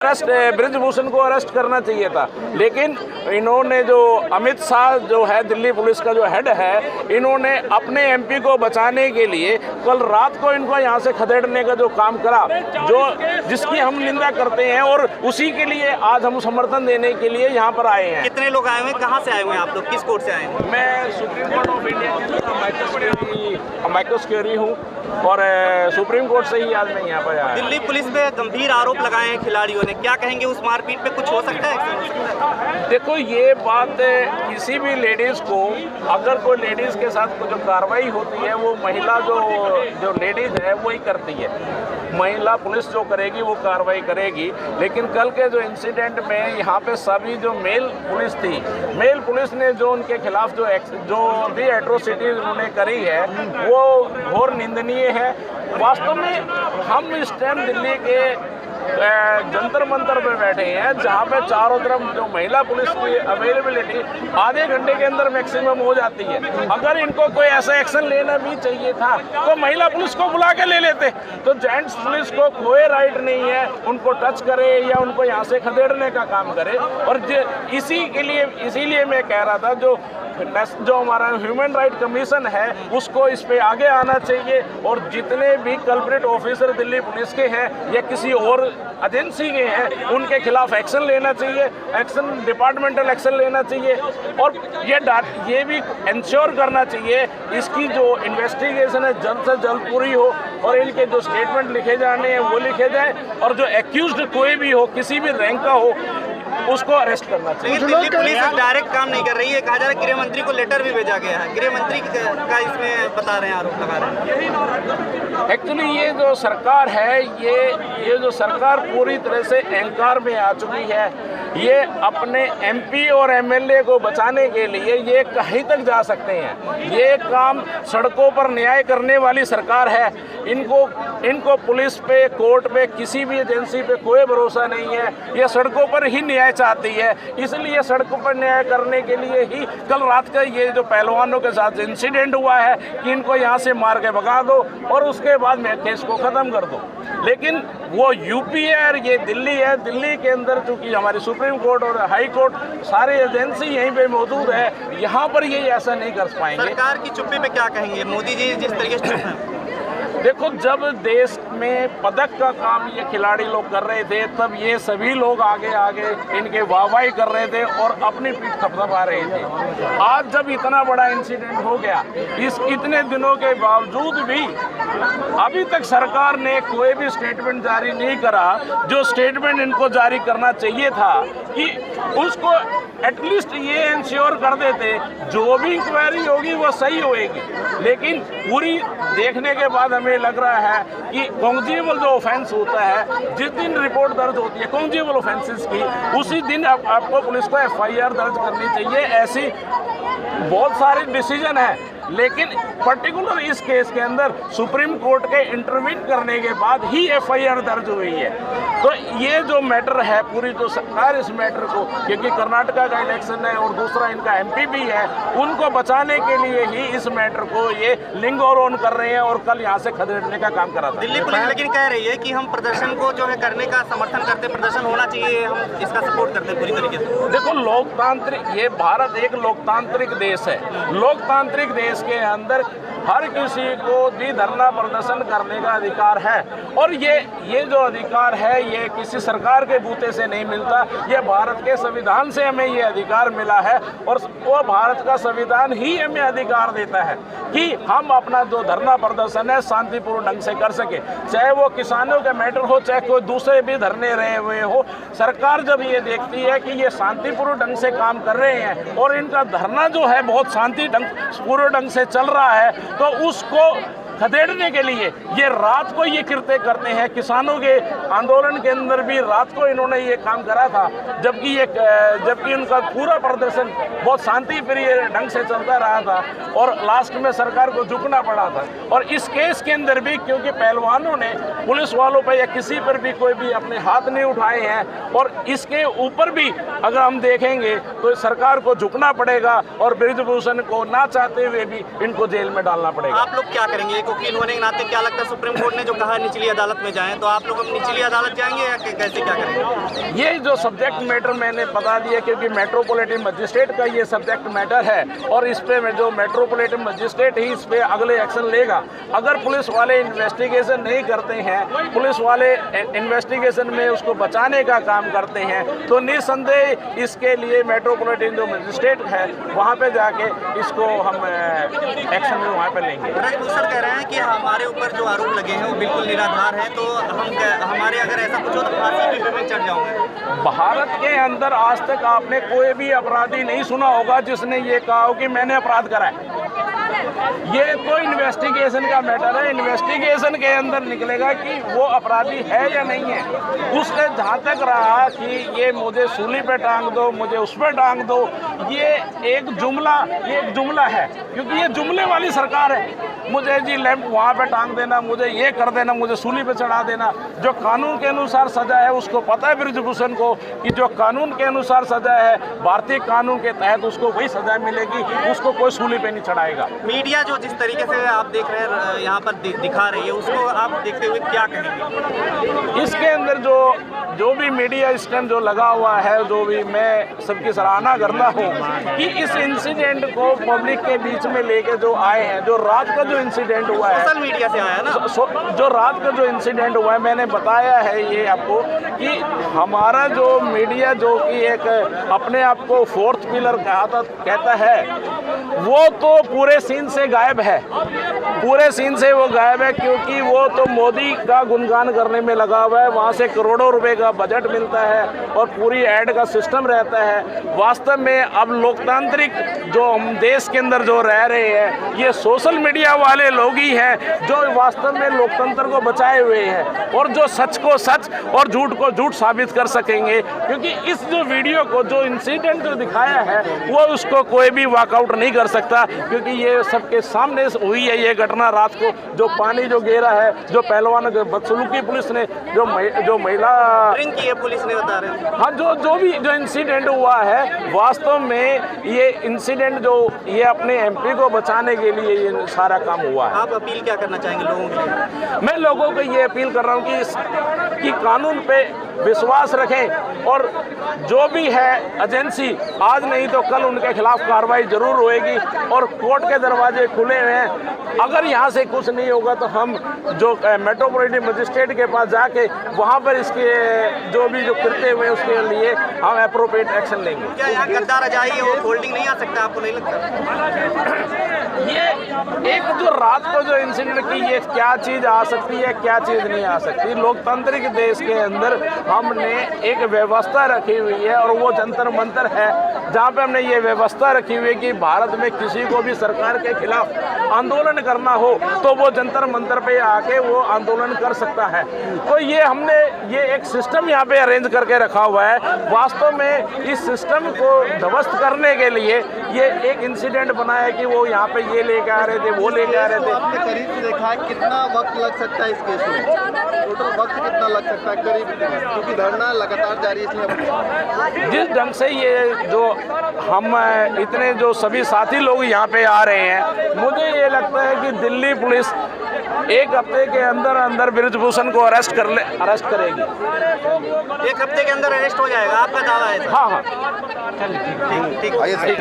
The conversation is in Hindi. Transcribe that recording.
ब्रिजभूषण को अरेस्ट करना चाहिए था, लेकिन इन्होंने जो अमित शाह जो है दिल्ली पुलिस का जो हेड है, इन्होंने अपने एमपी को बचाने के लिए कल रात को इनको यहाँ से खदेड़ने का जो काम करा, जो जिसकी हम निंदा करते हैं, और उसी के लिए आज हम समर्थन देने के लिए यहाँ पर आए हैं। कितने लोग आए हुए हैं, कहाँ से आए हुए हैं आप लोग, किस कोर्ट से आए हैं? मैं सुप्रीम कोर्ट ऑफ इंडिया के माइक्रोस क्यूरी हूँ और सुप्रीम कोर्ट से ही आज मैं यहाँ पर आया। दिल्ली पुलिस पे गंभीर आरोप लगाए हैं खिलाड़ियों ने, क्या कहेंगे उस मारपीट पे कुछ हो सकता है? देखो, ये बात किसी भी लेडीज़ को, अगर कोई लेडीज़ के साथ जो कार्रवाई होती है वो महिला जो लेडीज़ है वही करती है। महिला पुलिस जो करेगी वो कार्रवाई करेगी, लेकिन कल के जो इंसिडेंट में यहाँ पे सभी जो मेल पुलिस थी, मेल पुलिस ने जो उनके खिलाफ जो भी एट्रोसिटीज उन्होंने करी है वो घोर निंदनीय है। वास्तव में हम इस टाइम दिल्ली के जंतर मंतर पे बैठे हैं, जहाँ पे चारों तरफ जो महिला पुलिस की अवेलेबिलिटी आधे घंटे के अंदर मैक्सिमम हो जाती है। अगर इनको कोई ऐसा एक्शन लेना भी चाहिए था तो महिला पुलिस को बुला के ले लेते। तो जेंट्स पुलिस को कोई राइट नहीं है उनको टच करे या उनको यहाँ से खदेड़ने का काम करे। और इसीलिए मैं कह रहा था जो हमारा ह्यूमन राइट कमीशन है उसको इस पे आगे आना चाहिए, और जितने भी कल्प्रिट ऑफिसर दिल्ली पुलिस के हैं या किसी और एजेंसी के हैं उनके खिलाफ एक्शन लेना चाहिए, डिपार्टमेंटल एक्शन लेना चाहिए। और ये भी इंश्योर करना चाहिए इसकी जो इन्वेस्टिगेशन है जल्द से जल्द पूरी हो, और इनके जो स्टेटमेंट लिखे जाने हैं वो लिखे जाए, और जो एक्यूज्ड कोई भी हो, किसी भी रैंक का हो, उसको अरेस्ट करना चाहिए। दिल्ली पुलिस डायरेक्ट काम नहीं कर रही है, कहा जा रहा है गृह मंत्री को लेटर भी भेजा गया है, गृह मंत्री का इसमें बता रहे हैं, आरोप लगा रहे हैं। एक्चुअली ये जो सरकार है, ये जो सरकार पूरी तरह से अहंकार में आ चुकी है। ये अपने एमपी और एमएलए को बचाने के लिए ये कहीं तक जा सकते हैं। ये काम सड़कों पर न्याय करने वाली सरकार है। इनको पुलिस पे, कोर्ट पे, किसी भी एजेंसी पे कोई भरोसा नहीं है। ये सड़कों पर ही न्याय चाहती है, इसलिए सड़कों पर न्याय करने के लिए ही कल रात का ये जो पहलवानों के साथ इंसिडेंट हुआ है कि इनको यहाँ से मार के भगा दो और उसके बाद में केस को ख़त्म कर दो। लेकिन वो यूपी है और ये दिल्ली है। दिल्ली के अंदर चूँकि हमारी सुप्रीम कोर्ट और हाई कोर्ट सारे एजेंसी यहीं पे मौजूद है, यहाँ पर ये ऐसा नहीं कर पाएंगे। सरकार की चुप्पी पे क्या कहेंगे? मोदी जी जिस तरीके से चुप हैं। देखो, जब देश में पदक का काम ये खिलाड़ी लोग कर रहे थे तब ये सभी लोग आगे इनके वाहवाही कर रहे थे और अपनी पीठ थपथपा रहे थे। आज जब इतना बड़ा इंसिडेंट हो गया, इतने दिनों के बावजूद भी अभी तक सरकार ने कोई भी स्टेटमेंट जारी नहीं करा। जो स्टेटमेंट इनको जारी करना चाहिए था कि उसको एटलीस्ट ये इंश्योर कर देते जो भी इंक्वायरी होगी वो सही होएगी। लेकिन पूरी देखने के बाद हमें लग रहा है कि कॉन्जिबल जो ऑफेंस होता है, जिस दिन रिपोर्ट दर्ज होती है कॉन्जिबल ऑफेंसेस की, उसी दिन आपको पुलिस को एफआईआर दर्ज करनी चाहिए। ऐसी बहुत सारे डिसीजन है, लेकिन पर्टिकुलर इस केस के अंदर सुप्रीम कोर्ट के इंटरवीन करने के बाद ही एफआईआर दर्ज हुई है। तो ये जो मैटर है, पूरी जो सरकार इस मैटर को, क्योंकि कर्नाटका का इलेक्शन है और दूसरा इनका एमपी भी है, उनको बचाने के लिए ही इस मैटर को ये लिंग ऑन कर रहे हैं और कल यहाँ से खदेड़ने का काम करा था। दिल्ली पुलिस लेकिन कह रही है कि हम प्रदर्शन को जो है करने का समर्थन करते, प्रदर्शन होना चाहिए, हम इसका सपोर्ट करते पूरी तरीके से। देखो, लोकतांत्रिक, ये भारत एक लोकतांत्रिक देश है। लोकतांत्रिक देश के अंदर हर किसी को भी धरना प्रदर्शन करने का अधिकार है, और ये जो अधिकार है ये किसी सरकार के बूते से नहीं मिलता। ये भारत के संविधान से हमें ये अधिकार मिला है, और वो भारत का संविधान ही हमें अधिकार देता है कि हम अपना जो धरना प्रदर्शन है शांतिपूर्ण ढंग से कर सके, चाहे वो किसानों का मैटर हो, चाहे कोई दूसरे भी धरने रहे हुए हो। सरकार जब ये देखती है कि ये शांतिपूर्ण ढंग से काम कर रहे हैं और इनका धरना जो है बहुत पूर्ण ढंग से चल रहा है, तो उसको खदेड़ने के लिए ये रात को ये कृत्य करते हैं। किसानों के आंदोलन के अंदर भी रात को इन्होंने ये काम करा था, जबकि उनका पूरा प्रदर्शन बहुत शांति प्रिय ढंग से चलता रहा था और लास्ट में सरकार को झुकना पड़ा था। और इस केस के अंदर भी क्योंकि पहलवानों ने पुलिस वालों पर या किसी पर भी कोई भी अपने हाथ नहीं उठाए हैं, और इसके ऊपर भी अगर हम देखेंगे तो सरकार को झुकना पड़ेगा और ब्रिजभूषण को ना चाहते हुए भी इनको जेल में डालना पड़ेगा। आप लोग क्या करेंगे? वकील होने के नाते क्या लगता है, सुप्रीम कोर्ट ने जो कहा निचली अदालत में जाएं, तो आप लोग अब निचली अदालत जाएंगे या कैसे क्या करेंगे? ये जो सब्जेक्ट मैटर मैंने बता दिया, क्योंकि मेट्रोपॉलिटन मजिस्ट्रेट का ये सब्जेक्ट मैटर है और इस पे जो मेट्रोपॉलिटन मजिस्ट्रेट ही इस पे अगले एक्शन लेगा। अगर पुलिस वाले इन्वेस्टिगेशन नहीं करते हैं, पुलिस वाले इन्वेस्टिगेशन में उसको बचाने का काम करते हैं, तो निस्संदेह इसके लिए मेट्रोपॉलिटन जो मजिस्ट्रेट है वहाँ पे जाके इसको हम एक्शन में वहाँ पे लेंगे। ब्रजभूषण कह रहे हैं कि हमारे ऊपर जो आरोप लगे हैं वो बिल्कुल निराधार हैं, तो हमारे अगर ऐसा कुछ हो तो फांसी भी पे चढ़ जाऊंगा। भारत के अंदर आज तक आपने कोई भी अपराधी नहीं सुना होगा जिसने ये कहा हो कि मैंने अपराध करा है। ये तो इन्वेस्टिगेशन का मैटर है, इन्वेस्टिगेशन के अंदर निकलेगा कि वो अपराधी है या नहीं है। उसने जहाँ तक रहा कि ये मुझे सूली पे टांग दो, मुझे उस पे टांग दो, ये एक जुमला है, क्योंकि ये जुमले वाली सरकार है। मुझे जी लैंप वहाँ पे टांग देना, मुझे ये कर देना, मुझे सूली पे चढ़ा देना। जो कानून के अनुसार सजा है उसको पता है ब्रजभूषण को कि जो कानून के अनुसार सजा है, भारतीय कानून के तहत उसको वही सजा मिलेगी, उसको कोई सूली पे नहीं चढ़ाएगा। मीडिया जो जिस तरीके से आप देख रहे हैं यहाँ पर दिखा रही है, उसको आप देखते हुए क्या कहेंगे? इसके अंदर जो भी मीडिया स्टैंड जो लगा हुआ है, जो भी मैं सबकी सराहना करता हूँ कि इस इंसिडेंट को पब्लिक के बीच में लेके जो आए हैं। जो रात का जो इंसिडेंट हुआ है, सोशल मीडिया से आया ना, जो रात का जो इंसिडेंट हुआ है, मैंने बताया है ये आपको कि हमारा जो मीडिया जो कि एक अपने आप को फोर्थ पिलर कहता है, वो तो पूरे सीन से गायब है। पूरे सीन से वो गायब है, क्योंकि वो तो मोदी का गुणगान करने में लगा हुआ है। वहाँ से करोड़ों रुपए का बजट मिलता है और पूरी ऐड का सिस्टम रहता है। वास्तव में अब लोकतांत्रिक जो हम देश के अंदर जो रह रहे हैं, ये सोशल मीडिया वाले लोग ही हैं जो वास्तव में लोकतंत्र को बचाए हुए हैं और जो सच को सच और झूठ को झूठ साबित कर सकेंगे। क्योंकि इस जो वीडियो को जो इंसिडेंट जो दिखाया है, वो उसको कोई भी वॉकआउट नहीं कर सकता, क्योंकि ये सबके सामने हुई है ये घटना रात को। जो पानी जो गिरा है, जो पहलवान बदसलूकी पुलिस ने जो महिला ड्रिंक की है पुलिस ने बता रहे हैं। हाँ, जो भी जो इंसिडेंट हुआ है, वास्तव में ये इंसिडेंट जो ये अपने एमपी को बचाने के लिए ये सारा काम हुआ है। आप अपील क्या करना चाहेंगे लोगों के? मैं लोगों को ये अपील कर रहा हूँ कि कानून पे विश्वास रखें और जो भी है एजेंसी, आज नहीं तो कल उनके खिलाफ कार्रवाई जरूर होएगी और कोर्ट के दरवाजे खुले हुए हैं। अगर यहाँ से कुछ नहीं होगा तो हम जो मेट्रोपॉलिटन मजिस्ट्रेट के पास जाके वहाँ पर इसके जो भी जो कृत्य हुए उसके लिए हम अप्रोप्रिएट एक्शन लेंगे। क्या यहाँ गद्दार अजाई है, वो फोल्डिंग नहीं आ सकता, आपको नहीं लगता? ये एक जो रात को जो इंसिडेंट की, ये क्या चीज़ आ सकती है, क्या चीज़ नहीं आ सकती। लोकतांत्रिक देश के अंदर हमने एक व्यवस्था रखी हुई है और वो जंतर मंतर है, जहाँ पे हमने ये व्यवस्था रखी हुई है कि भारत में किसी को भी सरकार के खिलाफ आंदोलन करना हो तो वो जंतर मंतर पे आके वो आंदोलन कर सकता है। तो ये हमने ये एक सिस्टम यहाँ पे अरेंज करके रखा हुआ है। वास्तव में इस सिस्टम को ध्वस्त करने के लिए ये एक इंसिडेंट बनाया कि वो यहाँ पे ये लेके आ रहे थे, वो लेके आ रहे थे। आपने करीब से देखा कितना वक्त लग सकता है इस केस में, टोटल वक्त कितना लग सकता है करीब, क्योंकि धरना लगातार जारी है इसलिए। जिस ढंग से ये जो हम इतने जो सभी साथी लोग यहाँ पे आ रहे हैं, मुझे ये लगता है कि दिल्ली पुलिस एक हफ्ते के अंदर अंदर ब्रजभूषण को अरेस्ट करेगी। एक हफ्ते के अंदर अरेस्ट हो जाएगा, आपका दावा है? हाँ हाँ, ठीक। आइए सर।